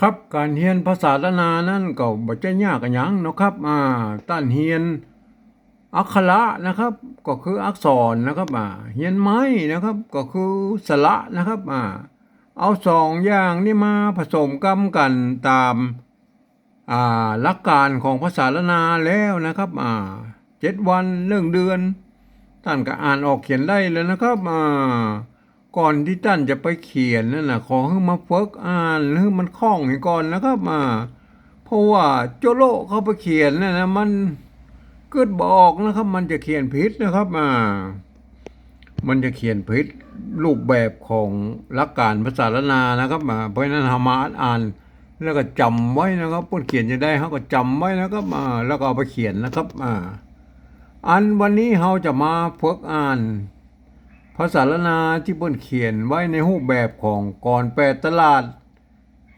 ครับการเรียนภาษาละนานั่นก็บ่จะยากกันหยังเนาะครับต้านเรียนอักขระนะครับก็คืออักษรนะครับเรียนไม้นะครับก็คือสระนะครับเอาสองอย่างนี่มาผสมกันตามหลักการของภาษาละนาแล้วนะครับ7 วันเรื่องเดือนท่านก็อ่านออกเขียนได้แล้วนะครับก่อนที่ท่านจะไปเขียนนั่นนะขอให้มาฝึกอ่านหรือมันคล่องให้ก่อนนะครับเพราะว่าโจโลเขาไปเขียนนั่นนะมันเกิดบอกนะครับมันจะเขียนผิดนะครับมันจะเขียนผิดรูปแบบของหลักการภาษาละนานะครับเพราะฉะนั้นเรามาอ่านแล้วก็จำไว้นะครับผู้เขียนจะได้เขาก็จำไว้นะครับแล้วก็เอาไปเขียนนะครับอันวันนี้เราจะมาฝึกอ่านภาษาละนาที่เปิ้นเขียนไว้ในรูปแบบของก่อนแปดตลาด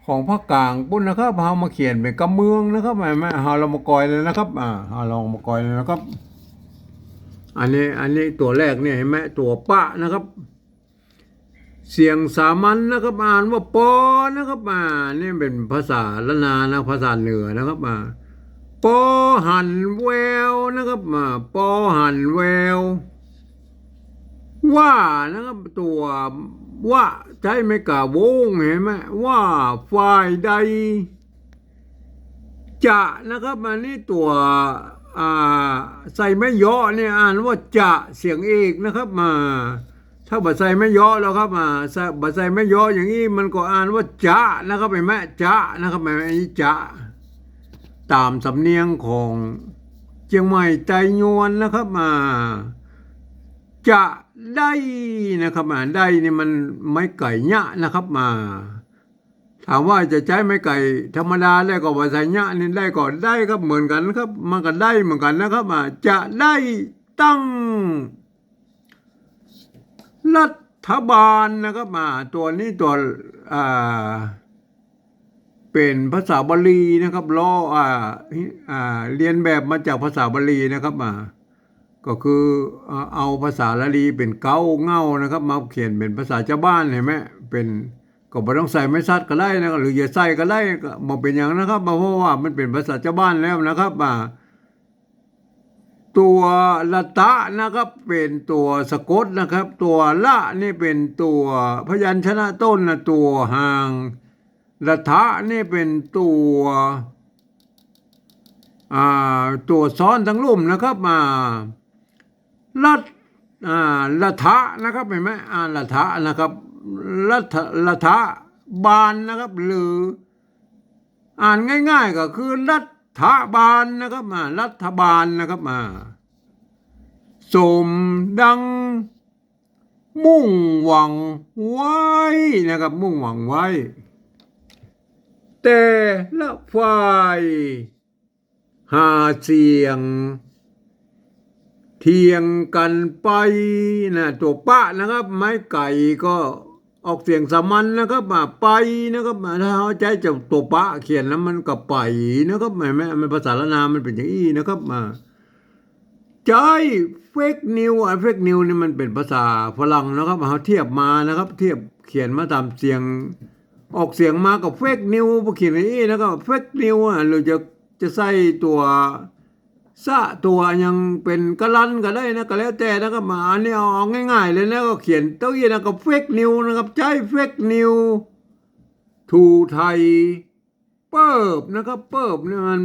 ของภาคกลางปุ้นนะครับเฮามาเขียนเป็นกำเมืองนะครับแม่เฮาเรามากอยเลยนะครับเฮาลองมากอยเลยนะครับอันนี้ตัวแรกเนี่ยเห็นไหมตัวปะนะครับเสียงสามัญนะครับอ่านว่าปอนะครับนี่เป็นภาษาละนานะภาษาเหนือนะครับปอหันแววนะครับปอหันแววว่านะครับตัวว่าใช้ไม่กะวงเห็นไหมว่าฝ่ายใดจะนะครับอันนี้ตัวใส่ไม่ย่อเนี่ยอ่านว่าจะเสียงเอกนะครับถ้าบัดใส่ไม่ย่อแล้วครับบัดใส่ไม่ย่ออย่างนี้มันก็อ่านว่าจะนะครับเห็นไหมจะนะครับเห็นไหมอันนี้จะตามสำเนียงของเชียงใหม่ไตยวนนะครับจะได้นะครับได้นี่มันไม้ไก่ยะนะครับถามว่าจะใช้ไม้ไก่ธรรมดาแล้วก็ว่าใส่ยะนี่ได้ก็ได้ครับเหมือนกันครับมันก็ได้เหมือนกันนะครับจะได้ตั้งรัฐบาลนะครับตัวนี้ตัวเป็นภาษาบาลีนะครับเรียนแบบมาจากภาษาบาลีนะครับก็คือเอาภาษาละลีเป็นเก้าเง่านะครับมาเขียนเป็นภาษาชาวบ้านเห็นไหมเป็นก็ไม่ต้องใส่ไม้ซัดก็ได้นะหรืออย่าใส่ก็ได้ก็บอกเป็นอย่างนะครับเพราะว่ามันเป็นภาษาชาวบ้านแล้วนะครับตัวละตะนะครับเป็นตัวสะกดนะครับตัวละนี่เป็นตัวพยัญชนะต้นนะตัวหางละทะนี่เป็นตัวซ้อนทั้งลุ่มนะครับลัทละทะนะครับเห็นไหมละทะนะครับละทะบานนะครับหรืออ่านง่ายๆก็คือรัฐบาลนะครับรัฐบาลนะครับสมดังมุ่งหวังไว้นะครับมุ่งหวังไว้แต่ละฝ่ายหาเสียงเทียงกันไปนะตัวปะนะครับไม้ไก่ก็ออกเสียงสามัญนะครับไปนะครับถ้าเขาใช้จากตัวปะเขียนแล้วมันก็ไปนะครับไม่ภาษาละนามันเป็นอย่างนี้นะครับใช้เฟกนิวเฟกนิวนี่มันเป็นภาษาฝรั่งนะครับเขาเทียบมานะครับเทียบเขียนมาตามเสียงออกเสียงมากับเฟกนิวพอเขียนอย่างนี้นะครับเฟกนิวหรือจะใส่ตัวซะตัวยังเป็นกะลันก็ได้นะก็แล้วแต่นะครับอันนี้เอาง่ายๆเลยนะก็เขียนตัวนี้นะครับเฟกนิวนะครับใช้เฟกนิวทูไทยเปิบนะครับเปิบนี่มัน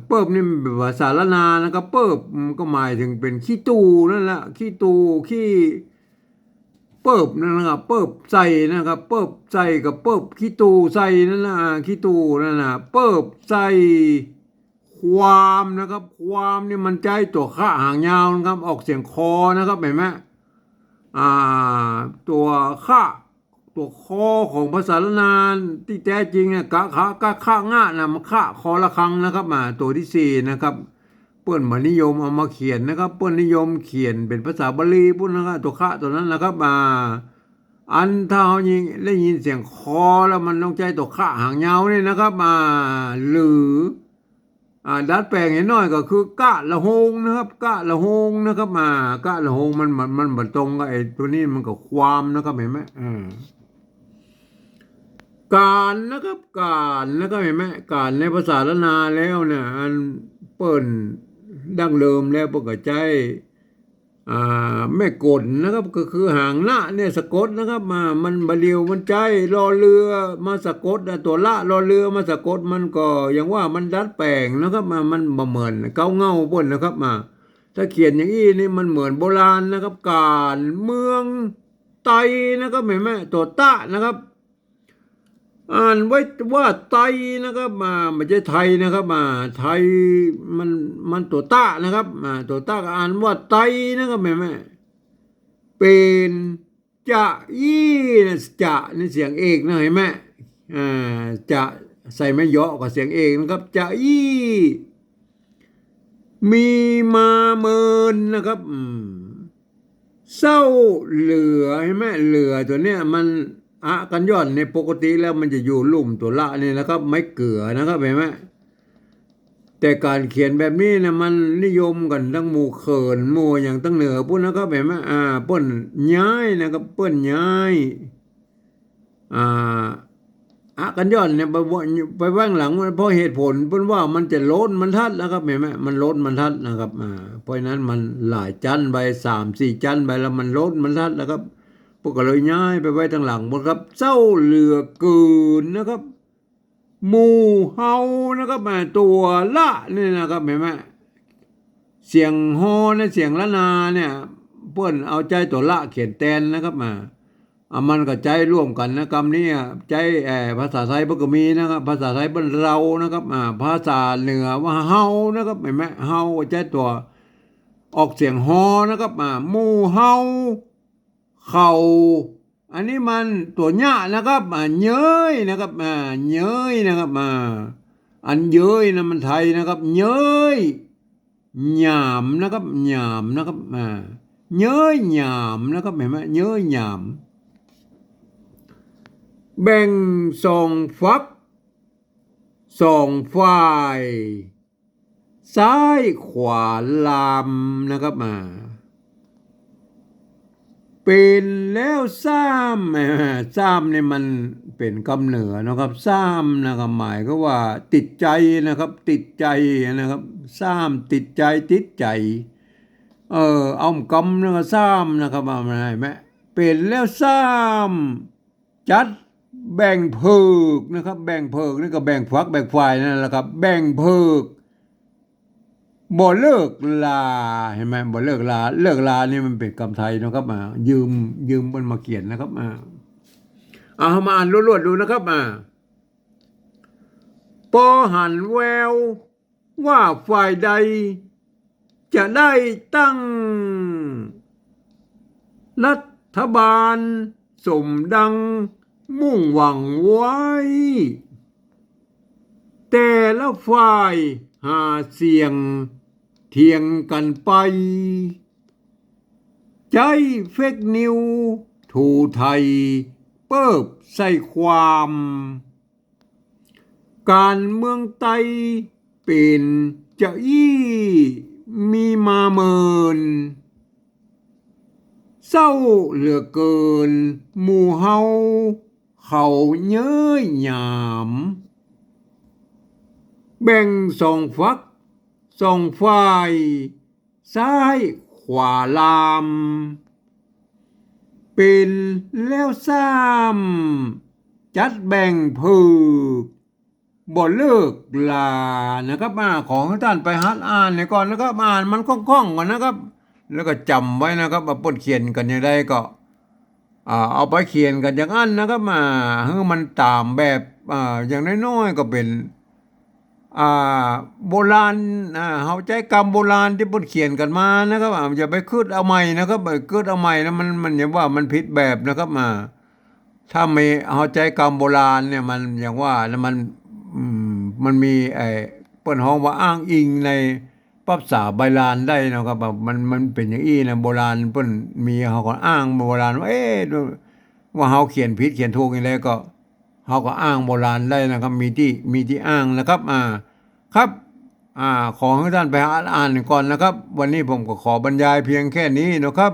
เปิบนี่เป็นภาษาละนานะครับเปิบก็หมายถึงเป็นขี้ตูนั่นแหละขี้ตูขี้เปิบนั่นนะครับเปิบใส่นะครับเปิบใส่กับเปิบขี้ตูใส่นั่นนะขี้ตูนั่นนะเปิบใส่ความนะครับความนี่มันใจตัวข้าหางยาวนะครับออกเสียงคอนะครับเห็นไหมตัวข้าตัวคอของภาษาละนานที่แท้จริงเนี่ยกะข้าง่านะมาข้าคอละครังนะครับตัวที่สี่นะครับเปิ้นมานิยมเอามาเขียนนะครับเปิ้นนิยมเขียนเป็นภาษาบาลีพุ่นนะครับตัวข้าตัวนั้นนะครับอันถ้าเขายิงได้ยินเสียงคอแล้วมันต้องใจตัวข้าหางยาวนี่นะครับหรือดัดแปลงให้น้อยก็คือกะละหงนะครับกะละหงนะครับกะละหงมันบัดตรงกับไอ้ตัวนี้มันก็ความนะครับเห็นไหม การนะครับการแล้วก็เห็นไหมการในภาษาละนาแล้วเนี่ยอันเปิ้นดั้งเดิมแล้วเปิ้นก็ใจแม่กลนะครับก็คือหางหน้าเนี่ยสะกดนะครับมันบาเลียวมันใจรอเรือมาสะกดตัวละรอเรือมาสะกดมันก็อย่างว่ามันดัดแปลงนะครับมันบ่เหมือนเก้าเงาเปิ้นนะครับถ้าเขียนอย่างนี้นี่มันเหมือนโบราณนะครับการเมืองไตนะครับเห็นไหมตัวตะนะครับอ่านไว้ว่าไตนะครับไม่ใช่ไทยนะครับไทยมันตัวตะนะครับตัวตะก็อ่านว่าไตนะครับเห็นไหมเป็นจะยี่นะจะนี่เสียงเอกนะเห็นไหมจะใส่ไม่เยาะกับเสียงเอกนะครับจะยี่มีมาเมินนะครับเศร้าเหลือใช่ไหมเหลือตัวเนี้ยมันกันย่อนในปกติแล้วมันจะอยู่ลุ่มตัวละนี่นะครับไม่เกลือนะครับเห็นไหมแต่การเขียนแบบนี้นะมันนิยมกันทั้งหมู่เขินหมู่อย่างตั้งเหนือพุ่นนะครับเห็นไหมเปิ้นย้ายนะครับเปิ้นย้ายกันย้อนเนี่ยไปว่างหลังเพราะเหตุผลเปิ้นว่ามันจะลดมันทัดนะครับเห็นไหมมันลดมันทัดนะครับเพราะนั้นมันหลายจันใบ3-4จันใบแล้วมันลดมันทัดนะครับพวกก็เลยย้ายไปไว้ทางหลังบนครับเศร้าเหลือเกินนะครับหมู่เฮานะครับตัวละนี่นะครับเห็นไหมเสียงฮอเนี่ยเสียงละนาเนี่ยเปิ้นเอาใจตัวละเขียนแตนนะครับมันก็ใจร่วมกันนะคำนี้ใจภาษาไทยก็มีนะครับภาษาไทยเป็นเรานะครับภาษาเหนือว่าเฮานะครับเห็นไหมเฮาใจตัวออกเสียงฮอนะครับหมู่เฮาเขาอันนี้มันตัวหญ้านะครับเย้ยนะครับเย้ยนะครับอันเย้ยนะมันไทยนะครับเย้ยหยามนะครับหยามนะครับเย้ยหยามนะครับเห็นไหมเย้ยหยามแบ่งสองฝักสองฝ่ายซ้ายขวาลามนะครับเป็นแล้วซ้ำเนี่ยมันเป็นคำเหนือนะครับซ้ำนะครับหมายก็ว่าติดใจนะครับติดใจนะครับซ้ำติดใจติดใจเอากำนะครับซ้ำนะครับอะไรไหมเป็นแล้วซ้ำจัดแบ่งเพิกนะครับแบ่งเพิกนี่ก็แบ่งฝักแบ่งฝ่ายนั่นแหละครับแบ่งเพิกบ่เลิกลาเห็นไหมบ่เลิกลาเลิกลานี่มันเป็นคำไทยนะครับยืมมันมาเขียนนะครับมาอ่านรวดๆดูนะครับปอหันแววว่าฝ่ายใดจะได้ตั้งรัฐบาลสมดังมุ่งหวังไว้แต่ละฝ่ายหาเสียงเทียงกันไปใจเฟกนิวถูไทยเปิบใส่ความการเมืองไตเป็นจะอี้มีมาเมินเศร้าเหลือเกินหมู่เฮาเขาเย้ยหยามแบ่งสองฝักสองฝ่ายซ้ายขวาลามเป็นแล้วซ้ำจัดแบ่งเพิกบ่เลิกลานะครับของท่านไปหัดอ่านในก่อนนะครับอ่านมันคล่องๆก่อนนะครับแล้วก็จำไว้นะครับว่าปนเขียนกันอย่างไรก็เอาไปเขียนกันอย่างนั้นนะครับให้มันตามแบบอย่างน้อยๆก็เป็นโบราณเขาใจกรรมโบราณที่ปนเขียนกันมานะครับอย่าไปคืดเอาใหม่นะครับคืดเอาใหม่นะมันอย่างว่ามันผิดแบบนะครับถ้าไม่เอาใจกรรมโบราณเนี่ยมันอย่างว่าแล้วมันมีเปิ้นฮ้องว่าอ้างอิงในภาษาโบราณได้นะครับมันเป็นอย่างอี้นะโบราณเปิ้นมีเขาก็อ้างโบราณว่าว่าเฮาเขียนผิดเขียนถูกอย่างไรก็เฮาก็อ้างโบราณได้นะครับมีที่อ้างนะครับครับขอให้ท่านไปอ่านก่อนนะครับวันนี้ผมก็ขอบรรยายเพียงแค่นี้นะครับ